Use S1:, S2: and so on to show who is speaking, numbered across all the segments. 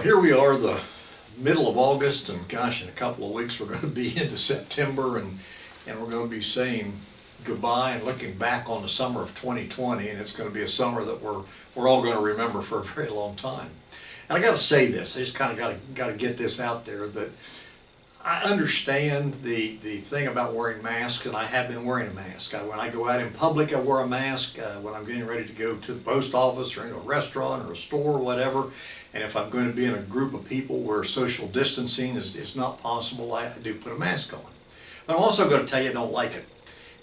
S1: Well, here we are, the middle of August, and gosh, in a couple of weeks we're going to be into September, and we're going to be saying goodbye and looking back on the summer of 2020, and it's going to be a summer that we're all going to remember for a very long time. And I got to say this, I just kind of got to get this out there, that I understand the thing about wearing masks, and I have been wearing a mask. When I go out in public, I wear a mask. When I'm getting ready to go to the post office or into a restaurant or a store or whatever, and if I'm going to be in a group of people where social distancing is not possible, I do put a mask on. But I'm also going to tell you I don't like it.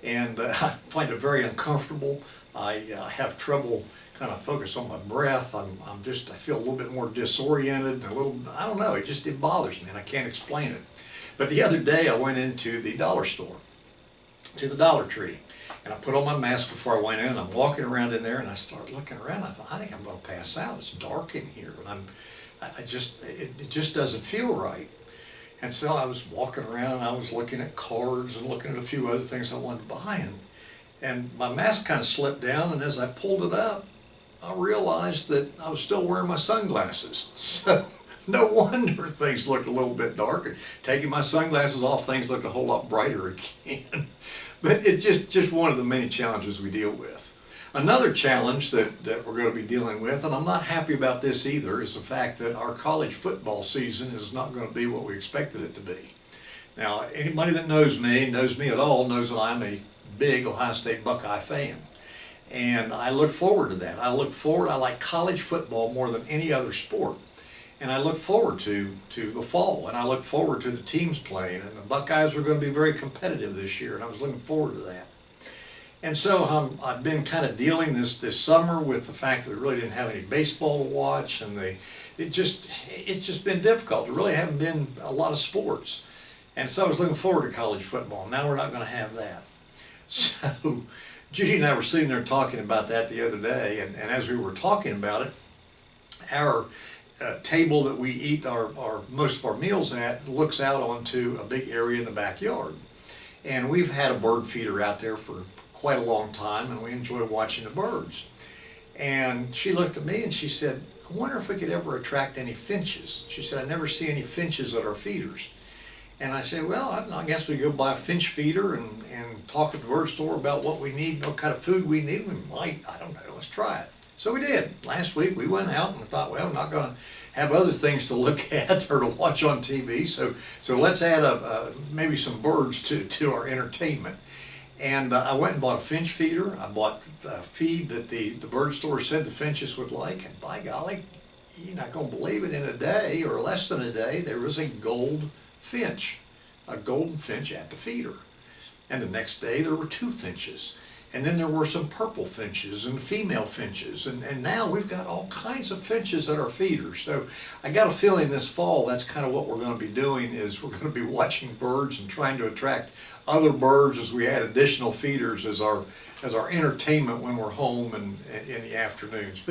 S1: And I find it very uncomfortable. I have trouble kind of focus on my breath. I feel a little bit more disoriented, and I don't know, it bothers me, and I can't explain it. But the other day I went into the dollar store, to the Dollar Tree, and I put on my mask before I went in, and I'm walking around in there, and I started looking around. I thought, I think I'm going to pass out. It's dark in here, and it just doesn't feel right. And so I was walking around, and I was looking at cards and looking at a few other things I wanted to buy, and my mask kind of slipped down, and as I pulled it up, I realized that I was still wearing my sunglasses. So no wonder things looked a little bit darker. Taking my sunglasses off, things looked a whole lot brighter again. But it's just one of the many challenges we deal with. Another challenge that we're going to be dealing with, and I'm not happy about this either, is the fact that our college football season is not going to be what we expected it to be. Now, anybody that knows me at all, knows that I'm a big Ohio State Buckeye fan. And I look forward to that. I like college football more than any other sport. And I look forward to the fall, and I look forward to the teams playing, and the Buckeyes are going to be very competitive this year, and I was looking forward to that. And so I've been kind of dealing this summer with the fact that we really didn't have any baseball to watch, and it's just been difficult. There really haven't been a lot of sports. And so I was looking forward to college football. Now we're not going to have that. So Judy and I were sitting there talking about that the other day, and as we were talking about it, our table that we eat most of our meals at looks out onto a big area in the backyard. And we've had a bird feeder out there for quite a long time, and we enjoy watching the birds. And she looked at me and she said, I wonder if we could ever attract any finches. She said, I never see any finches at our feeders. And I said, well, I guess we go buy a finch feeder and talk at the bird store about what we need, what kind of food we need. We might, I don't know, let's try it. So we did. Last week we went out and thought, well, we're not going to have other things to look at or to watch on TV, so let's add maybe some birds to our entertainment. And I went and bought a finch feeder. I bought a feed that the bird store said the finches would like, and by golly, you're not going to believe it, in a day or less than a day, there was a golden finch at the feeder. And the next day there were 2 finches. And then there were some purple finches and female finches. And now we've got all kinds of finches at our feeders. So I got a feeling this fall that's kind of what we're going to be doing, is we're going to be watching birds and trying to attract other birds as we add additional feeders as our entertainment when we're home and in the afternoons.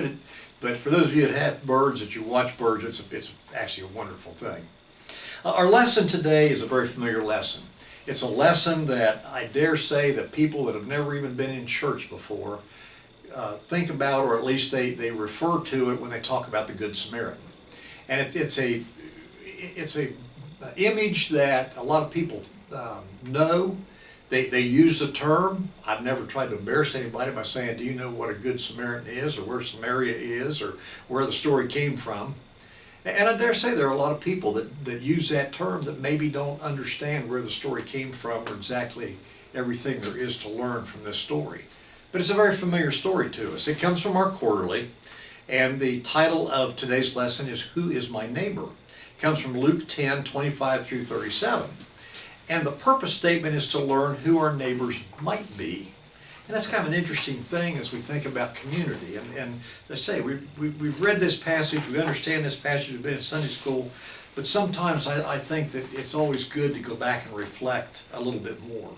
S1: But for those of you that have birds, that you watch birds, it's actually a wonderful thing. Our lesson today is a very familiar lesson. It's a lesson that I dare say that people that have never even been in church before think about, or at least they refer to it when they talk about the Good Samaritan. And it's a image that a lot of people know. They use the term. I've never tried to embarrass anybody by saying, do you know what a Good Samaritan is, or where Samaria is, or where the story came from? And I dare say there are a lot of people that use that term that maybe don't understand where the story came from, or exactly everything there is to learn from this story. But it's a very familiar story to us. It comes from our quarterly, and the title of today's lesson is Who is My Neighbor? It comes from Luke 10:25 through 37. And the purpose statement is to learn who our neighbors might be. And that's kind of an interesting thing as we think about community. And as I say, we've read this passage, we understand this passage, we've been in Sunday school, but sometimes I think that it's always good to go back and reflect a little bit more.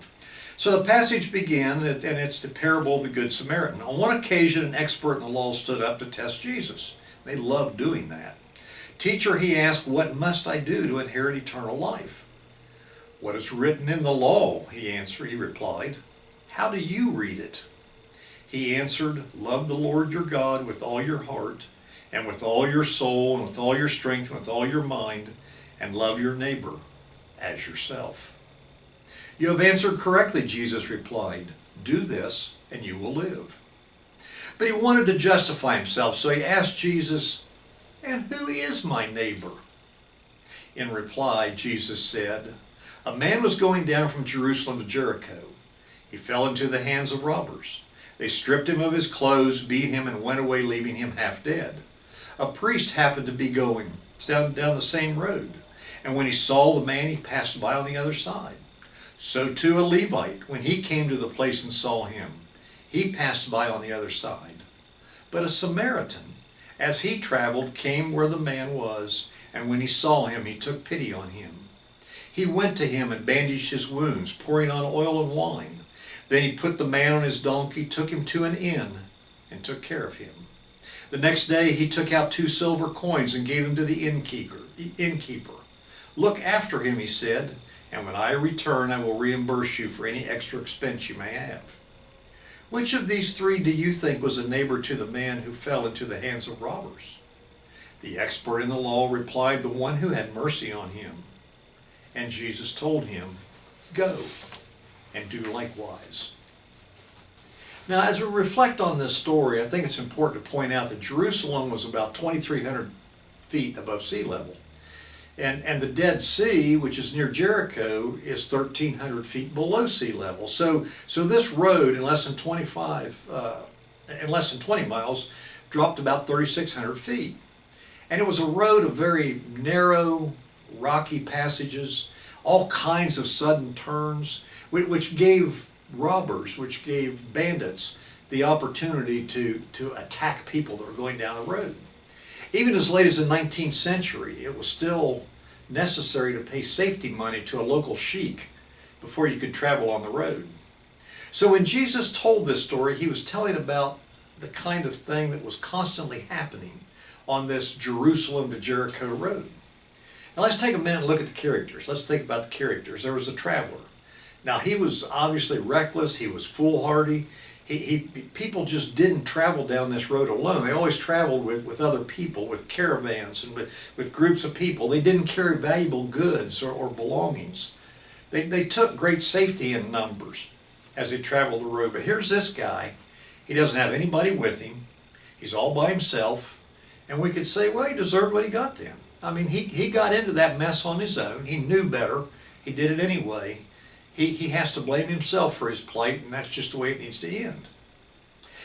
S1: So the passage began, and it's the parable of the Good Samaritan. On one occasion, an expert in the law stood up to test Jesus. They loved doing that. Teacher, he asked, what must I do to inherit eternal life? What is written in the law? He replied. How do you read it? He answered, love the Lord your God with all your heart, and with all your soul, and with all your strength, and with all your mind, and love your neighbor as yourself. You have answered correctly, Jesus replied. Do this, and you will live. But he wanted to justify himself, so he asked Jesus, and who is my neighbor? In reply, Jesus said, a man was going down from Jerusalem to Jericho. He fell into the hands of robbers. They stripped him of his clothes, beat him, and went away, leaving him half dead. A priest happened to be going down the same road, and when he saw the man, he passed by on the other side. So too a Levite, when he came to the place and saw him, he passed by on the other side. But a Samaritan, as he traveled, came where the man was, and when he saw him, he took pity on him. He went to him and bandaged his wounds, pouring on oil and wine. Then he put the man on his donkey, took him to an inn, and took care of him. The next day he took out 2 silver coins and gave them to the innkeeper. Look after him, he said, and when I return I will reimburse you for any extra expense you may have. Which of these 3 do you think was a neighbor to the man who fell into the hands of robbers? The expert in the law replied, the one who had mercy on him. And Jesus told him, go and do likewise. Now, as we reflect on this story, I think it's important to point out that Jerusalem was about 2,300 feet above sea level. And the Dead Sea, which is near Jericho, is 1,300 feet below sea level. So this road, in less than 20 miles, dropped about 3,600 feet. And it was a road of very narrow, rocky passages, all kinds of sudden turns, which gave robbers, which gave bandits the opportunity to attack people that were going down the road. Even as late as the 19th century, it was still necessary to pay safety money to a local sheik before you could travel on the road. So when Jesus told this story, he was telling about the kind of thing that was constantly happening on this Jerusalem to Jericho road. Now let's take a minute and look at the characters. Let's think about the characters. There was a traveler. Now he was obviously reckless. He was foolhardy. People just didn't travel down this road alone. They always traveled with other people, with caravans and with groups of people. They didn't carry valuable goods or belongings. They took great safety in numbers as they traveled the road. But here's this guy. He doesn't have anybody with him. He's all by himself. And we could say, well, he deserved what he got then. I mean, he got into that mess on his own. He knew better. He did it anyway. He has to blame himself for his plight, and that's just the way it needs to end.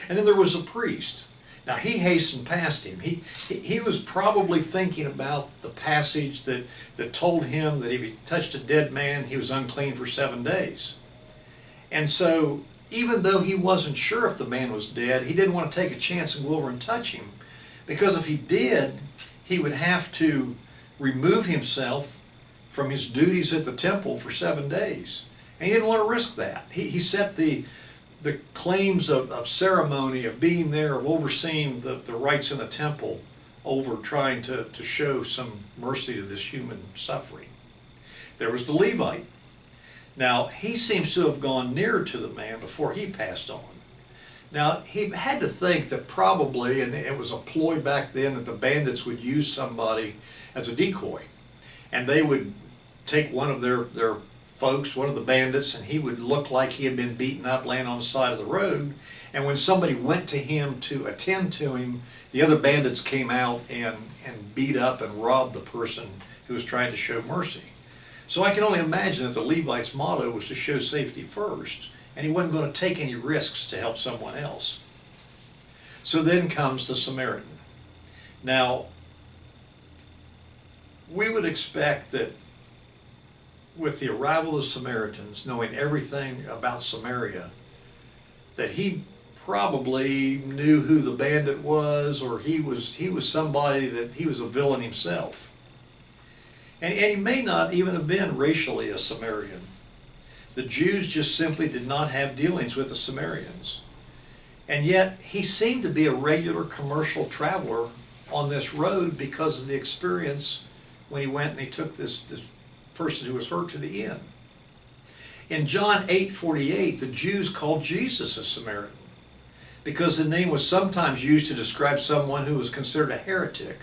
S1: And then there was a priest. Now, he hastened past him. He was probably thinking about the passage that told him that if he touched a dead man, he was unclean for 7 days. And so, even though he wasn't sure if the man was dead, he didn't want to take a chance and go over and touch him, because if he did, he would have to remove himself from his duties at the temple for 7 days. And he didn't want to risk that. He set the claims of ceremony, of being there, of overseeing the rites in the temple, over trying to show some mercy to this human suffering. There was the Levite. Now, he seems to have gone nearer to the man before he passed on. Now, he had to think that probably, and it was a ploy back then, that the bandits would use somebody as a decoy. And they would take one of their folks, one of the bandits, and he would look like he had been beaten up, laying on the side of the road. And when somebody went to him to attend to him, the other bandits came out and beat up and robbed the person who was trying to show mercy. So I can only imagine that the Levite's motto was to show safety first, and he wasn't going to take any risks to help someone else. So then comes the Samaritan. Now, we would expect that with the arrival of the Samaritans, knowing everything about Samaria, that he probably knew who the bandit was, or he was somebody that he was a villain himself. And he may not even have been racially a Samaritan. The Jews just simply did not have dealings with the Samaritans. And yet he seemed to be a regular commercial traveler on this road because of the experience when he went and he took this person who was hurt to the inn. In John 8:48, the Jews called Jesus a Samaritan. because the name was sometimes used to describe someone who was considered a heretic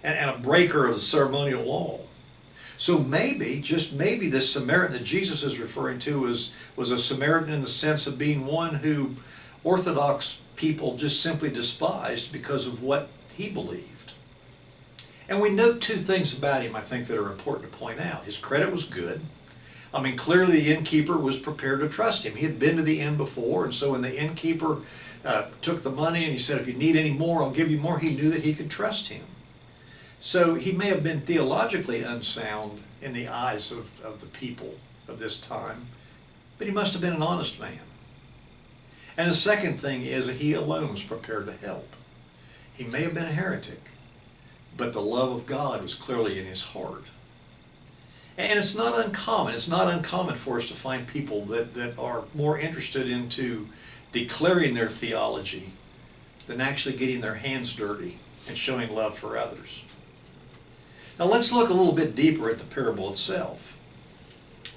S1: and a breaker of the ceremonial law. So maybe, just maybe, this Samaritan that Jesus is referring to was a Samaritan in the sense of being one who Orthodox people just simply despised because of what he believed. And we note two things about him, I think, that are important to point out. His credit was good. I mean, clearly the innkeeper was prepared to trust him. He had been to the inn before, and so when the innkeeper took the money and he said, if you need any more, I'll give you more, he knew that he could trust him. So he may have been theologically unsound in the eyes of the people of this time, but he must have been an honest man. And the second thing is that he alone was prepared to help. He may have been a heretic, but the love of God was clearly in his heart. And it's not uncommon. It's not uncommon for us to find people that are more interested into declaring their theology than actually getting their hands dirty and showing love for others. Now let's look a little bit deeper at the parable itself.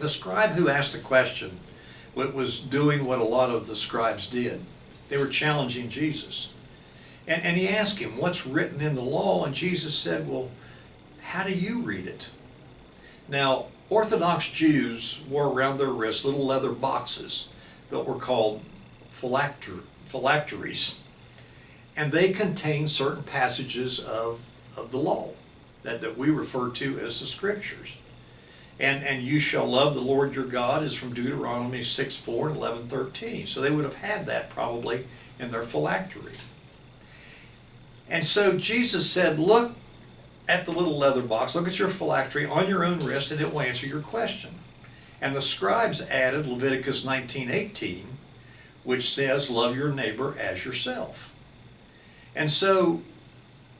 S1: The scribe who asked the question was doing what a lot of the scribes did. They were challenging Jesus. And he asked him, what's written in the law? And Jesus said, well, how do you read it? Now, Orthodox Jews wore around their wrists little leather boxes that were called phylacteries. And they contained certain passages of the law that we refer to as the Scriptures. And you shall love the Lord your God is from Deuteronomy 6:4 and 11:13. So they would have had that probably in their phylactery. And so Jesus said, look at the little leather box, look at your phylactery on your own wrist, and it will answer your question. And the scribes added Leviticus 19:18, which says, love your neighbor as yourself. And so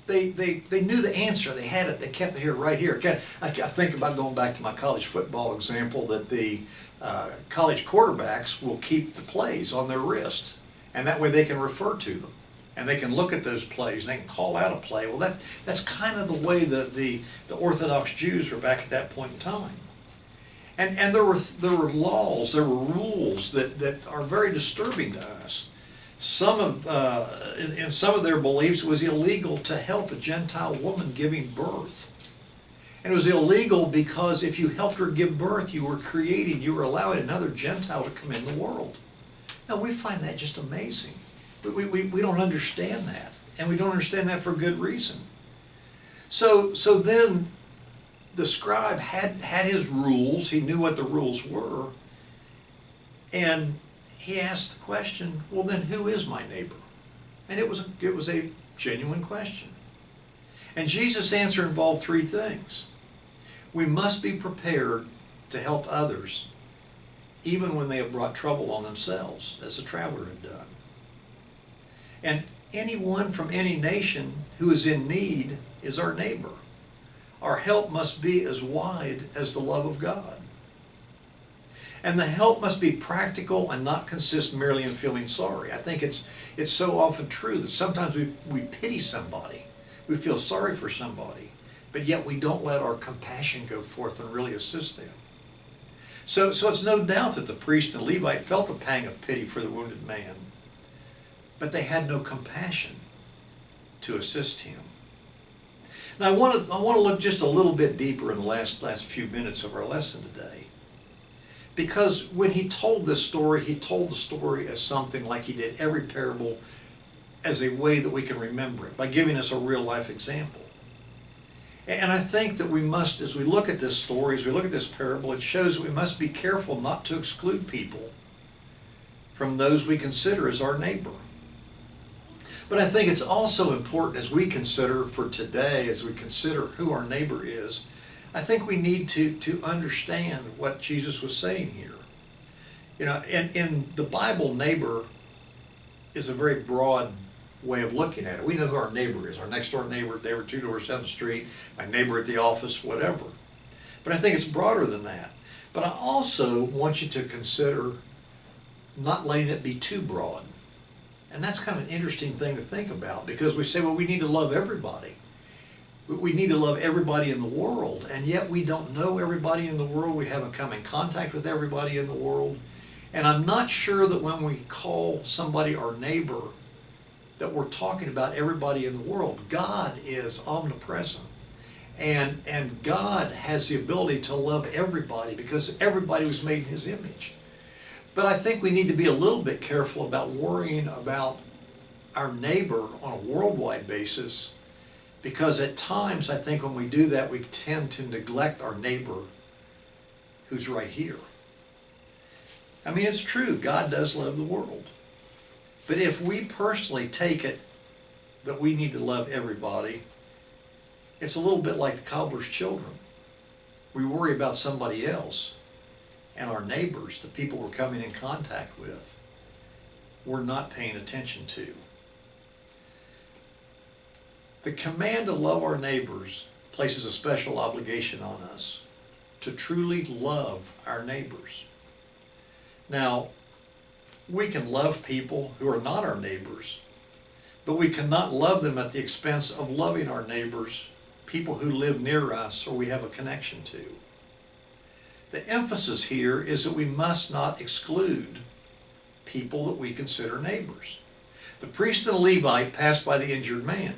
S1: they knew the answer. They had it. They kept it here, right here. I think about going back to my college football example, that the college quarterbacks will keep the plays on their wrist, and that way they can refer to them. And they can look at those plays, and they can call out a play. Well, that's kind of the way that the Orthodox Jews were back at that point in time. And there were laws, there were rules that are very disturbing to us. In some of their beliefs, it was illegal to help a Gentile woman giving birth. And it was illegal because if you helped her give birth, you were allowing another Gentile to come in the world. Now, we find that just amazing. We don't understand that, and we don't understand that for good reason. So then the scribe had his rules. He knew what the rules were, and he asked the question, well, then who is my neighbor? And it was a genuine question. And Jesus' answer involved three things. We must be prepared to help others, even when they have brought trouble on themselves, as the traveler had done. And anyone from any nation who is in need is our neighbor. Our help must be as wide as the love of God. And the help must be practical and not consist merely in feeling sorry. I think it's so often true that sometimes we pity somebody. We feel sorry for somebody, but yet we don't let our compassion go forth and really assist them. So it's no doubt that the priest and Levite felt a pang of pity for the wounded man, but they had no compassion to assist him. Now I want to look just a little bit deeper in the last few minutes of our lesson today. Because when he told this story, he told the story as something like he did every parable, as a way that we can remember it, by giving us a real life example. And I think that we must, as we look at this story, as we look at this parable, it shows that we must be careful not to exclude people from those we consider as our neighbor. But I think it's also important as we consider for today, as we consider who our neighbor is, I think we need to understand what Jesus was saying here. You know, in the Bible, neighbor is a very broad way of looking at it. We know who our neighbor is, our next door neighbor, neighbor 2 doors down the street, my neighbor at the office, whatever. But I think it's broader than that. But I also want you to consider not letting it be too broad. And that's kind of an interesting thing to think about, because we say, well, we need to love everybody. We need to love everybody in the world, and yet we don't know everybody in the world. We haven't come in contact with everybody in the world. And I'm not sure that when we call somebody our neighbor, that we're talking about everybody in the world. God is omnipresent. And God has the ability to love everybody because everybody was made in his image. But I think we need to be a little bit careful about worrying about our neighbor on a worldwide basis, because at times I think when we do that, we tend to neglect our neighbor who's right here. I mean, it's true, God does love the world. But if we personally take it that we need to love everybody, it's a little bit like the cobbler's children. We worry about somebody else, and our neighbors, the people we're coming in contact with, we're not paying attention to. The command to love our neighbors places a special obligation on us to truly love our neighbors. Now, we can love people who are not our neighbors, but we cannot love them at the expense of loving our neighbors, people who live near us or we have a connection to. The emphasis here is that we must not exclude people that we consider neighbors. The priest and the Levite passed by the injured man.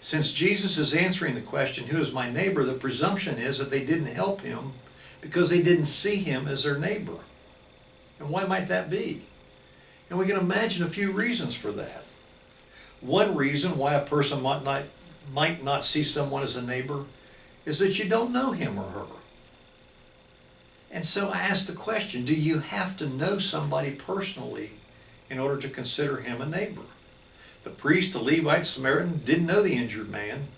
S1: Since Jesus is answering the question, who is my neighbor, the presumption is that they didn't help him because they didn't see him as their neighbor. And why might that be? And we can imagine a few reasons for that. One reason why a person might not see someone as a neighbor is that you don't know him or her. And so I ask the question, do you have to know somebody personally in order to consider him a neighbor? The priest, the Levite, Samaritan didn't know the injured man,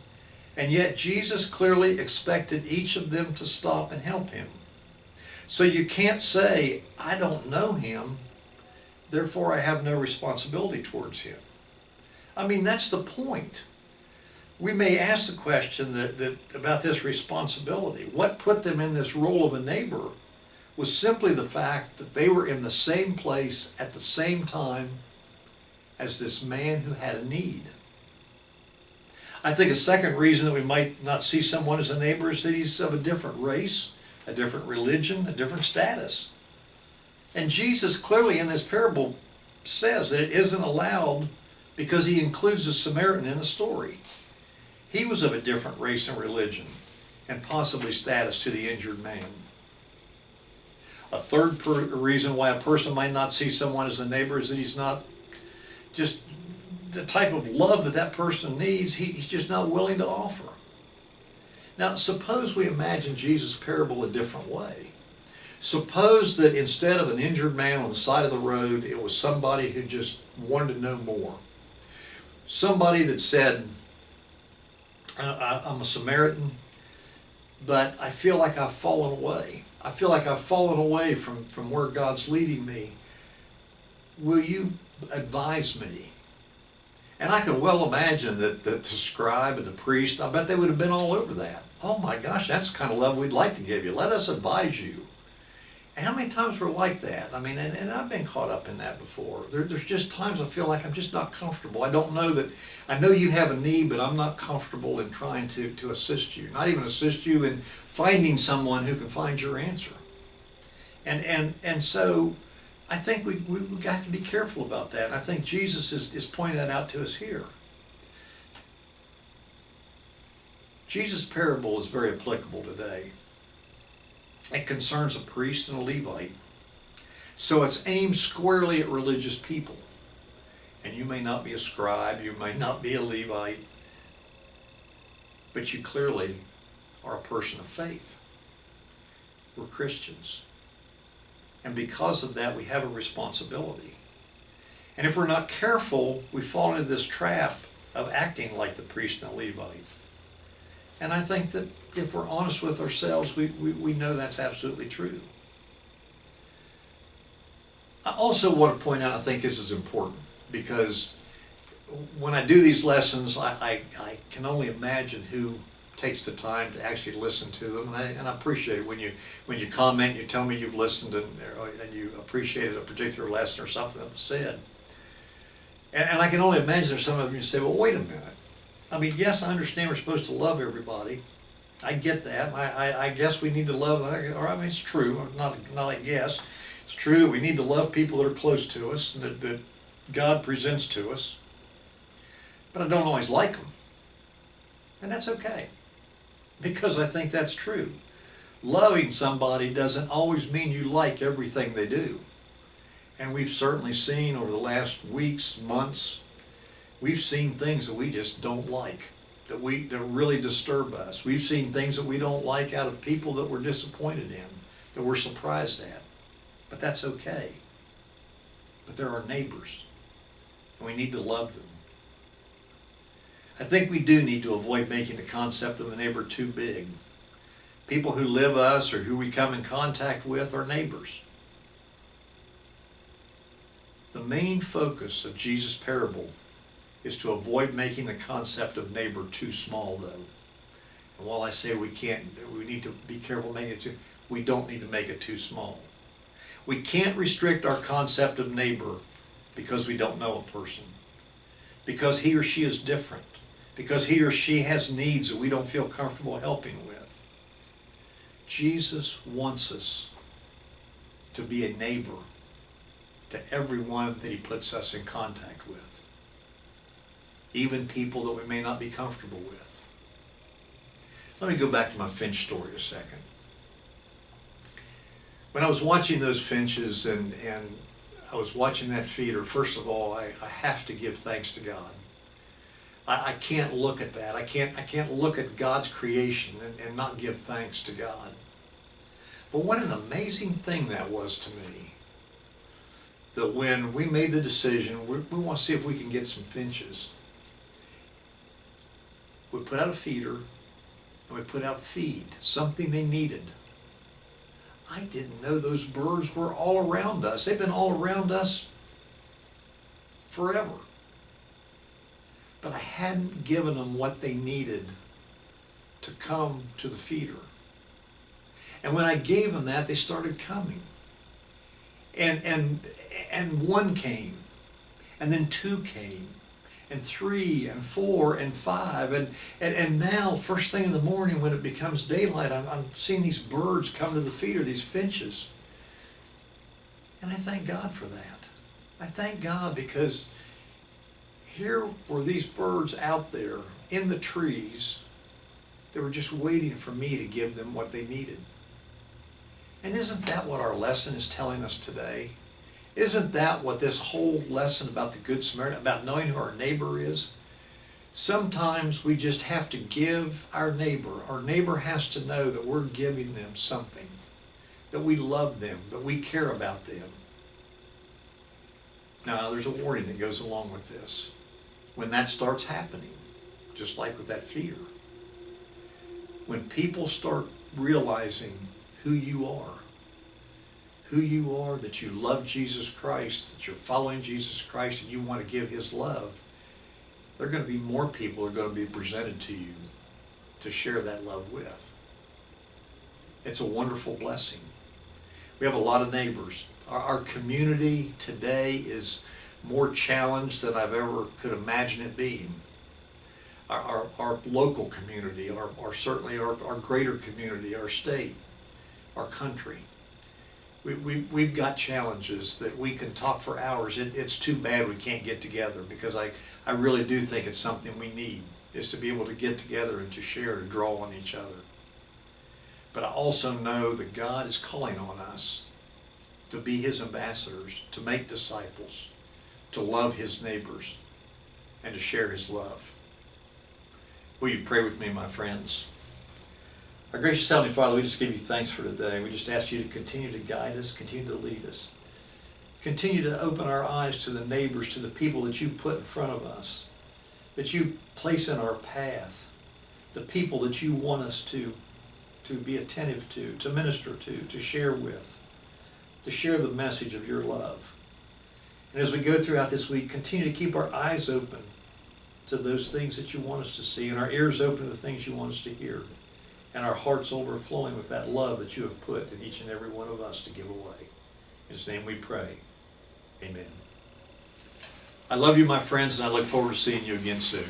S1: and yet Jesus clearly expected each of them to stop and help him. So you can't say, I don't know him, therefore I have no responsibility towards him. I mean, that's the point. We may ask the question that about this responsibility. What put them in this role of a neighbor was simply the fact that they were in the same place at the same time as this man who had a need. I think a second reason that we might not see someone as a neighbor is that he's of a different race, a different religion, a different status. And Jesus clearly in this parable says that it isn't allowed because he includes the Samaritan in the story. He was of a different race and religion and possibly status to the injured man. A third reason why a person might not see someone as a neighbor is that he's not just the type of love that that person needs, he's just not willing to offer. Now, suppose we imagine Jesus' parable a different way. Suppose that instead of an injured man on the side of the road, it was somebody who just wanted to know more. Somebody that said, I'm a Samaritan, but I feel like I've fallen away. I feel like I've fallen away from where God's leading me. Will you advise me? And I can well imagine that the scribe and the priest, I bet they would have been all over that. Oh my gosh, that's the kind of love we'd like to give you. Let us advise you. And how many times we're like that? I mean, and I've been caught up in that before. There's just times I feel like I'm just not comfortable. I don't know that, I know you have a need, but I'm not comfortable in trying to assist you. Not even assist you in finding someone who can find your answer. And so I think we got to be careful about that. And I think Jesus is pointing that out to us here. Jesus' parable is very applicable today. It concerns a priest and a Levite. So it's aimed squarely at religious people. And you may not be a scribe, you may not be a Levite, but you clearly are a person of faith. We're Christians. And because of that, we have a responsibility. And if we're not careful, we fall into this trap of acting like the priest and the Levite. And I think that if we're honest with ourselves, we know that's absolutely true. I also want to point out, I think this is important, because when I do these lessons, I can only imagine who takes the time to actually listen to them, and I appreciate it when you comment, you tell me you've listened and you appreciated a particular lesson or something that was said. And I can only imagine there's some of you say, well, wait a minute. I mean, yes, I understand we're supposed to love everybody. I get that. I guess we need to love, or I mean, it's true, not I guess. It's true, we need to love people that are close to us, that God presents to us. but I don't always like them. And that's okay, because I think that's true. Loving somebody doesn't always mean you like everything they do. And we've certainly seen over the last weeks, months, we've seen things that we just don't like, that really disturb us. We've seen things that we don't like out of people that we're disappointed in, that we're surprised at. But that's okay. But they're our neighbors, and we need to love them. I think we do need to avoid making the concept of a neighbor too big. People who live us or who we come in contact with are neighbors. The main focus of Jesus' parable is to avoid making the concept of neighbor too small, though. And while I say we need to be careful making it we don't need to make it too small. We can't restrict our concept of neighbor because we don't know a person, because he or she is different, because he or she has needs that we don't feel comfortable helping with. Jesus wants us to be a neighbor to everyone that he puts us in contact with, even people that we may not be comfortable with. Let me go back to my finch story a second. When I was watching those finches and I was watching that feeder, first of all, I have to give thanks to God. I can't look at that. I can't look at God's creation and not give thanks to God. But what an amazing thing that was to me. That when we made the decision, we want to see if we can get some finches. We put out a feeder and we put out feed, something they needed. I didn't know those birds were all around us. They've been all around us forever. But I hadn't given them what they needed to come to the feeder. And when I gave them that, they started coming. And one came, and then two came, and 3 and 4 and 5, and now first thing in the morning when it becomes daylight, I'm seeing these birds come to the feeder, these finches. And I thank God for that. I thank God because here were these birds out there in the trees that were just waiting for me to give them what they needed. And isn't that what our lesson is telling us today? Isn't that what this whole lesson about the Good Samaritan, about knowing who our neighbor is? Sometimes we just have to give our neighbor. Our neighbor has to know that we're giving them something, that we love them, that we care about them. Now, there's a warning that goes along with this. When that starts happening, just like with that feeder, when people start realizing who you are, that you love Jesus Christ, that you're following Jesus Christ, and you want to give his love, there are going to be more people who are going to be presented to you to share that love with. It's a wonderful blessing. We have a lot of neighbors. Our community today is more challenged than I've ever could imagine it being. Our local community, certainly our greater community, our state, our country. We've got challenges that we can talk for hours. It's too bad we can't get together, because I really do think it's something we need, is to be able to get together and to share, to draw on each other. But I also know that God is calling on us to be his ambassadors, to make disciples, to love his neighbors, and to share his love. Will you pray with me, my friends? Our gracious Heavenly Father, we just give you thanks for today. We just ask you to continue to guide us, continue to lead us. Continue to open our eyes to the neighbors, to the people that you put in front of us, that you place in our path, the people that you want us to be attentive to minister to share with, to share the message of your love. And as we go throughout this week, continue to keep our eyes open to those things that you want us to see, and our ears open to the things you want us to hear, and our hearts overflowing with that love that you have put in each and every one of us to give away. In his name we pray. Amen. I love you, my friends, and I look forward to seeing you again soon.